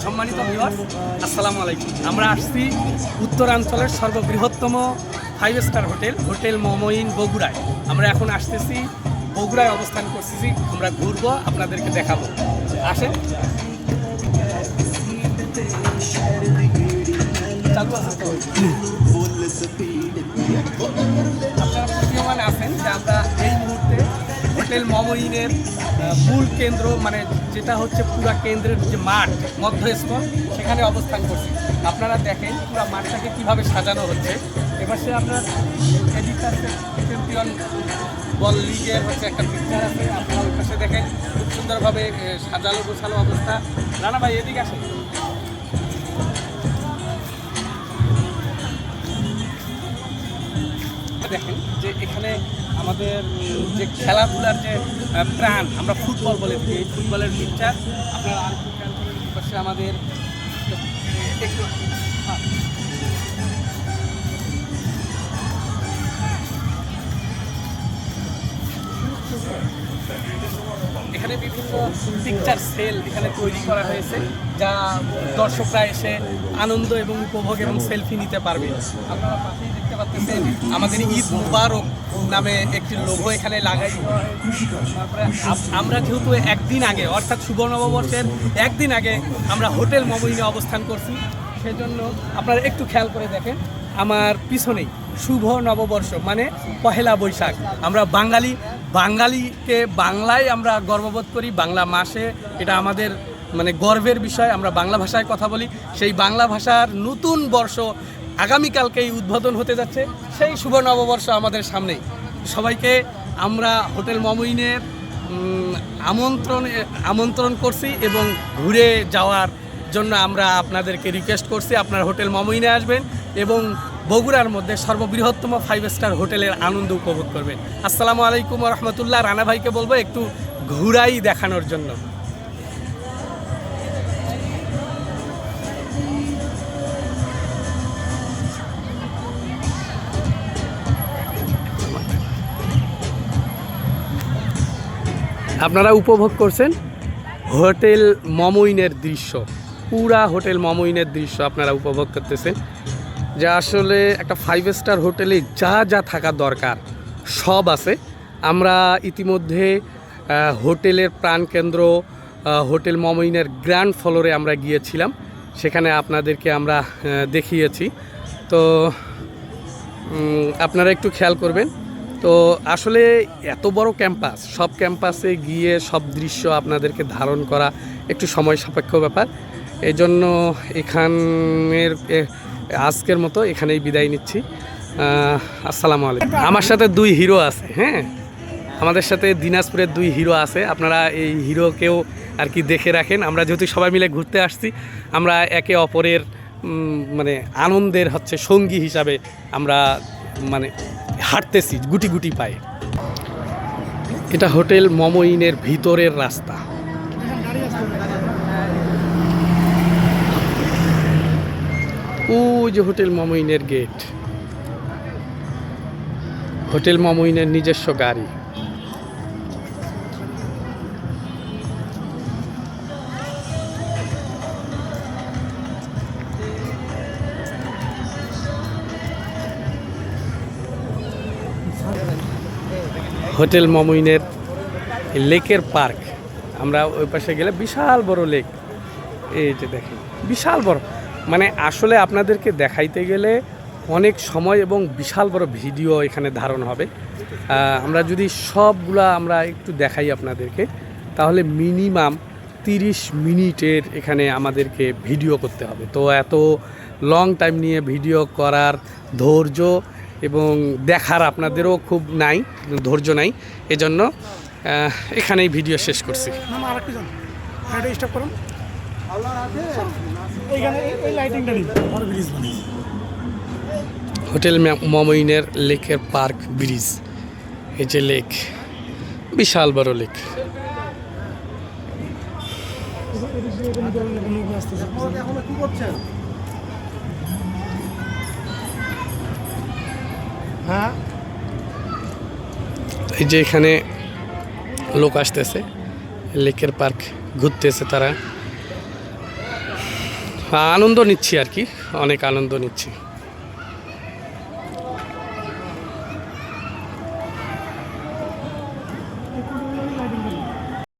সম্মানিত ভিউয়ার্স, আসসালামু আলাইকুম। আমরা আসছি উত্তরাঞ্চলের সর্ববৃহত্তম 5 স্টার হোটেল মমইন বগুড়ায়। আমরা এখন আসতেছি বগুড়ায় অবস্থান করতেছি। আমরা ঘুরবো, আপনাদেরকে দেখাবো। আসেন। আপনারা প্রতীয়মান আছেন যে আমরা এই মুহূর্তে হোটেল মমইনের মূল কেন্দ্র, মানে যেটা হচ্ছে পুরা কেন্দ্রের যে মাঠ মধ্যস্থল, সেখানে অবস্থান করছি। আপনারা দেখেন পুরা মাঠটাকে কীভাবে সাজানো হচ্ছে। এবার সে আপনার এদিকটা চ্যাম্পিয়ন বল লিগের হচ্ছে একটা পিকচার আছে, আপনারা ওই পাশে দেখেন খুব সুন্দরভাবে সাজানো গোছানো অবস্থা। রানা ভাই এদিকে আসেন। দেখেন যে এখানে আমাদের যে খেলাধুলার যে প্রাণ, আমরা ফুটবল বলে থাকি, এই ফুটবলের পিকচার আপনারা আর পাশে আমাদের একটু এখানে বিভিন্ন পিকচার সেল এখানে তৈরি করা হয়েছে, যা দর্শকরা এসে আনন্দ এবং উপভোগ এবং সেলফি নিতে পারবে। আপনারা পাশেই দেখতে পাচ্ছেন আমাদের ঈদ মুবারক নামে একটি লোগো এখানে লাগাই দেওয়া হয়েছে। তারপরে আমরা যেহেতু একদিন আগে, অর্থাৎ শুভ নববর্ষের একদিন আগে আমরা হোটেল মমইনে অবস্থান করছি, সেজন্য আপনারা একটু খেয়াল করে দেখেন আমার পিছনেই শুভ নববর্ষ মানে পহেলা বৈশাখ। আমরা বাঙালিকে বাংলায় আমরা গর্ববোধ করি, বাংলা মাসে এটা আমাদের মানে গর্বের বিষয়। আমরা বাংলা ভাষায় কথা বলি, সেই বাংলা ভাষার নতুন বর্ষ আগামীকালকেই উদ্বোধন হতে যাচ্ছে। সেই শুভ নববর্ষ আমাদের সামনেই। সবাইকে আমরা হোটেল মমইনের আমন্ত্রণ করছি এবং ঘুরে যাওয়ার জন্য আমরা আপনাদেরকে রিকোয়েস্ট করছি আপনারা হোটেল মমইনে আসবেন এবং বগুড়ার মধ্যে সর্ববৃহত্তম 5 স্টার হোটেলের আনন্দ উপভোগ করবেন। আসসালামু আলাইকুম ওয়া রাহমাতুল্লাহ। রানা ভাইকে বলবো একটু ঘুরাই দেখানোর জন্য। আপনারা উপভোগ করছেন হোটেল মমইনের দৃশ্য, পুরা হোটেল মমইনের দৃশ্য আপনারা উপভোগ করতেছেন। যা আসলে একটা 5 স্টার হোটেলে যা যা থাকা দরকার সব আছে। আমরা ইতিমধ্যে হোটেলের প্রাণকেন্দ্র হোটেল মমইনের গ্র্যান্ড ফ্লোরে আমরা গিয়েছিলাম, সেখানে আপনাদেরকে আমরা দেখিয়েছি। তো আপনারা একটু খেয়াল করবেন। তো আসলে এত বড় ক্যাম্পাস, সব ক্যাম্পাসে গিয়ে সব দৃশ্য আপনাদেরকে ধারণ করা একটু সময় সাপেক্ষ ব্যাপার। এই জন্য এখানের আজকের মতো এখানেই বিদায় নিচ্ছি। আসসালামু আলাইকুম। আমার সাথে 2 হিরো আছে, হ্যাঁ, আমাদের সাথে দিনাজপুরের 2 হিরো আছে। আপনারা এই হিরোকেও আর কি দেখে রাখেন। আমরা যেহেতু সবাই মিলে ঘুরতে আসছি, আমরা একে অপরের মানে আনন্দের হচ্ছে সঙ্গী হিসাবে আমরা মানে হাঁটতেছি গুটি গুটি পায়ে। এটা হোটেল মমইনের ভিতরের রাস্তা। ওই যে হোটেল মমইনের গেট, হোটেল মমইনের নিজস্ব গাড়ি। হোটেল মমইনের লেকের পার্ক, আমরা ওই পাশে গেলে বিশাল বড় লেক, এই যে দেখেন বিশাল বড়, মানে আসলে আপনাদেরকে দেখাইতে গেলে অনেক সময় এবং বিশাল বড় ভিডিও এখানে ধারণ হবে। আমরা যদি সবগুলা আমরা একটু দেখাই আপনাদেরকে, তাহলে মিনিমাম 30 মিনিটের এখানে আমাদেরকে ভিডিও করতে হবে। তো এত লং টাইম নিয়ে ভিডিও করার ধৈর্য এবং দেখার আপনাদেরও খুব নাই, ধৈর্য নাই, এজন্য এখানেই ভিডিও শেষ করছি। হোটেল মমইনের লেকের পার্ক ব্রিজ, এই যে লেক, বিশাল বড় লেক। এই যে এখানে লোক আসতেছে, লেকের পার্ক ঘুরতেছে তারা। আনন্দ নিচ্ছি আর কি, অনেক আনন্দ নিচ্ছি।